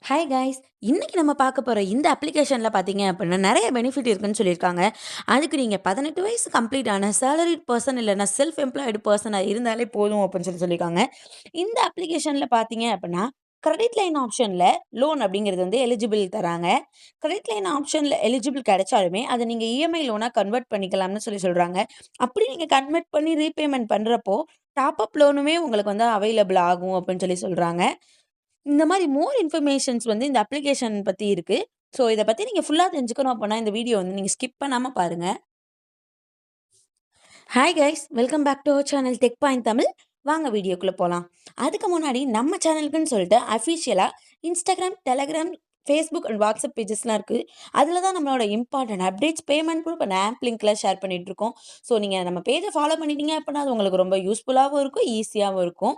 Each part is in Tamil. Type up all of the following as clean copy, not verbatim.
Hi guys! இன்னைக்கு நம்ம பார்க்க போற இந்த அப்ளிகேஷன்ல பார்த்தீங்க அப்டின்னா, நெறைய பெனிஃபிட் இருக்குன்னு சொல்லியிருக்காங்க. அதுக்கு நீங்க 18 வயசு கம்ப்ளீட் ஆன சேலரிட் பெர்சன் இல்லன்னா செல்ஃப் எம்ப்ளாய்டு பெர்சனா இருந்தாலே போதும் அப்டின்னு சொல்லியிருக்காங்க. இந்த அப்ளிகேஷன்ல பார்த்தீங்க அப்டின்னா, கிரெடிட் லைன் ஆப்ஷன்ல லோன் அப்டிங்கிறது வந்து எலிஜிபிள் தராங்க. கிரெடிட் லைன் ஆப்ஷன்ல எலிஜிபிள் கிடைச்சாலுமே, அத நீங்க இஎம்ஐ லோனா கன்வெர்ட் பண்ணிக்கலாம்னு சொல்றாங்க. அப்படி நீங்க கன்வெர்ட் பண்ணி ரீபேமெண்ட் பண்றப்போ, டாப் அப் லோனுமே உங்களுக்கு வந்து அவைலபிள் ஆகும் அப்டின்னு சொல்றாங்க. இந்த மாரி மோர் இன்ஃபர்மேஷன்ஸ் வந்து இந்த அப்ளிகேஷன் பத்தி இருக்கு. ஸோ இத பத்தி நீங்க ஃபுல்லா தெரிஞ்சுக்கணும் அப்பன்னா, இந்த வீடியோ வந்து நீங்க ஸ்கிப் பண்ணாம பாருங்க. Hi guys! Welcome back to our channel Tech Point Tamil. வாங்க வீடியோக்குள்ள போலாம். அதுக்கு முன்னாடி நம்ம சேனலுக்குன்னு சொல்லிட்டு அஃபிஷியலா Instagram, Telegram, Facebook and WhatsApp பேஜஸ்லாம் இருக்கு. அதுல தான் நம்மளோட important updates, payment proof and app லிங்க்லாம் ஷேர் பண்ணிட்டு இருக்கோம். ஸோ நீங்க நம்ம பேஜ ஃபாலோ பண்ணிட்டீங்க அப்படின்னா, அது உங்களுக்கு ரொம்ப யூஸ்ஃபுல்லாவும் இருக்கும், ஈஸியாவும் இருக்கும்.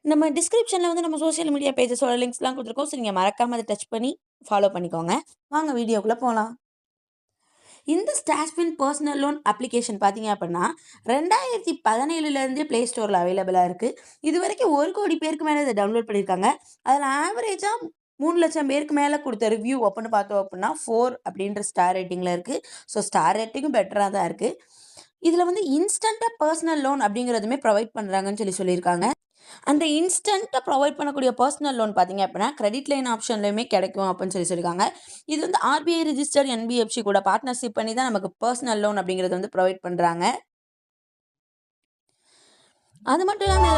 நம்ம டிஸ்கிரிப்ஷன்ல வந்து நம்ம சோசியல் மீடியா பேஜஸோட லிங்க்ஸ்லாம் குடுத்துருக்கோம். ஸோ நீங்க மறக்காம அத டச் பண்ணி ஃபாலோ பண்ணிக்கோங்க. வாங்க வீடியோக்குள்ள போலாம். இந்த ஸ்டாஷ்பின் பர்சனல் லோன் அப்ளிகேஷன் பார்த்தீங்க அப்படின்னா, 2017லேருந்தே Play Storeல அவைலபிளா இருக்கு. இதுவரைக்கும் 1,00,00,000 பேருக்கு மேல இத டவுன்லோட் பண்ணியிருக்காங்க. அதில ஆவரேஜா 3,00,000 பேருக்கு மேல குடுத்த ரிவ்யூ அப்படின்னு பார்த்தோம் அப்படின்னா, 4 அப்படின்ற ஸ்டார் ரேட்டிங்ல இருக்கு. ஸோ ஸ்டார் ரேட்டிங்கும் பெட்டரா தான் இருக்கு. இதில வந்து இன்ஸ்டன்ட்டா பர்சனல் லோன் அப்படிங்கிறதுமே ப்ரொவைட் பண்றாங்கன்னு சொல்லியிருக்காங்க. அந்த இன்ஸ்டன்ட்டா ப்ரொவைட் பண்ணக்கூடிய பர்சனல் லோன் பார்த்தீங்க அப்படின்னா, கிரெடிட் லைன் ஆப்ஷன்லயுமே கிடைக்கும் அப்படின்னு சொல்லியிருக்காங்க. இது வந்து ஆர்பிஐ ரிஜிஸ்டர்ட் என்பிஎஃப்சி கூட பார்ட்னர்ஷிப் பண்ணி தான் நமக்கு பர்சனல் லோன் அப்படிங்கிறது வந்து ப்ரொவைட் பண்றாங்க. அது மட்டும் இல்லாம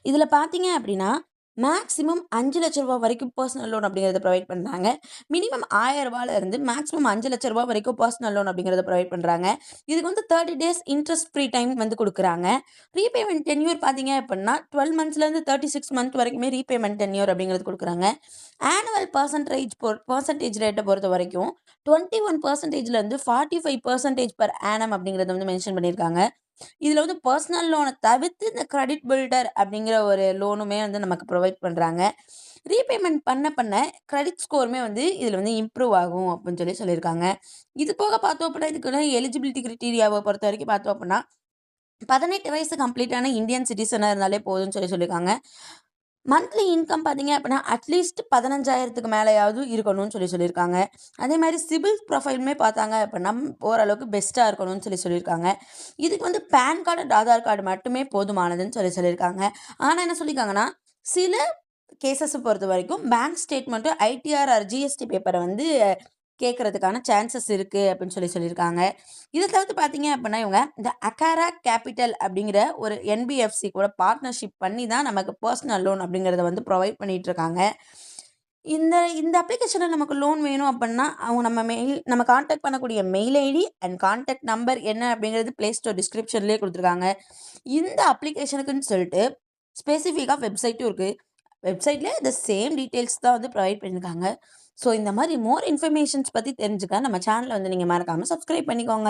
இதில பார்த்தீங்க அப்படின்னா, மேக்ஸிமம் ரூ. 5,00,000 வரைக்கும் பர்சனல் லோன் அப்படிங்கிறத ப்ரொவைட் பண்றாங்க. மினிமம் ரூ. 1,000 இருந்து மேக்ஸிமம் ரூ. 5,00,000 வரைக்கும் பர்சனல் லோன் அப்படிங்கிறத ப்ரொவைட் பண்றாங்க. இதுக்கு வந்து 30 டேஸ் இன்ட்ரெஸ்ட் ஃப்ரீ டைம் வந்து குடுக்குறாங்க. ரீபேமெண்ட் டென்யூர் பார்த்தீங்க அப்படின்னா, 12 மந்த்ஸ்லேருந்து 36 மந்த் வரைக்குமே ரீபேமெண்ட் டென்யூர் அப்படிங்கிறது குடுக்குறாங்க. ஆனுவல் பெர்சன்டேஜ் ரேட்ட பொறுத்தவரைக்கும் 21%லேருந்து 45% பெர் ஆனம் அப்படிங்கிறத வந்து மென்ஷன் பண்ணியிருக்காங்க. இதுல வந்து பர்சனல் லோன தவிர்த்து இந்த கிரெடிட் பில்டர் அப்படிங்கிற ஒரு லோனுமே வந்து நமக்கு ப்ரொவைட் பண்றாங்க. ரீபேமெண்ட் பண்ண கிரெடிட் ஸ்கோருமே வந்து இதுல வந்து இம்ப்ரூவ் ஆகும் அப்படின்னு சொல்லியிருக்காங்க. இது போக பார்த்தோம் அப்படின்னா, இதுக்குள்ள எலிஜிபிலிட்டி கிரைட்டீரியாவ பொறுத்தவரைக்கும் பார்த்தோம் அப்படின்னா, 18 வயசு கம்ப்ளீட்டான இந்தியன் சிட்டிசனா இருந்தாலே போதும்னு சொல்லியிருக்காங்க. மந்த்லி இன்கம் பார்த்தீங்க அப்படின்னா, அட்லீஸ்ட் 15,000க்கு மேலயாவது இருக்கணும்னு சொல்லியிருக்காங்க. அதே மாரி சிபில் ப்ரொஃபைலுமே பார்த்தாங்க அப்படின்னா, ஓரளவுக்கு பெஸ்ட்டா இருக்கணும்னு சொல்லியிருக்காங்க. இதுக்கு வந்து PAN card and Aadhaar card மட்டுமே போதுமானதுன்னு சொல்லியிருக்காங்க. ஆனா என்ன சொல்லியிருக்காங்கன்னா, சில கேஸஸ பொறுத்தவரைக்கும் பேங்க் ஸ்டேட்மெண்ட்டும், ஐடிஆர் ஆர் ஜிஎஸ்டி பேப்பர வந்து கேட்கறதுக்கான சான்சஸ் இருக்கு அப்படின்னு சொல்லியிருக்காங்க. இத தவிர்த்து பார்த்தீங்க அப்படின்னா, இவங்க இந்த அகாரா கேபிட்டல் அப்படிங்கிற ஒரு என்பிஎஃப்சி கூட பார்ட்னர்ஷிப் பண்ணி தான் நமக்கு பர்சனல் லோன் அப்படிங்கிறத வந்து ப்ரொவைட் பண்ணிட்டு இருக்காங்க. இந்த இந்த அப்ளிகேஷன்ல நமக்கு லோன் வேணும் அப்படின்னா, அவங்க நம்ம கான்டாக்ட் பண்ணக்கூடிய mail ID and contact number என்ன அப்படிங்கிறது Play Store டிஸ்கிரிப்ஷன்லேயே குடுத்துருக்காங்க. இந்த அப்ளிகேஷனுக்குன்னு சொல்லிட்டு ஸ்பெசிஃபிக்கா வெப்சைட்டும் இருக்கு. வெப்சைட்ல இந்த சேம் டீட்டெயில்ஸ் தான் வந்து ப்ரொவைட் பண்ணியிருக்காங்க. ஸோ இந்த மாரி மோர் இன்ஃபர்மேஷன்ஸ் பத்தி தெரிஞ்சுக்க நம்ம சேனல வந்து நீங்க மறக்காம சப்ஸ்கிரைப் பண்ணிக்கோங்க.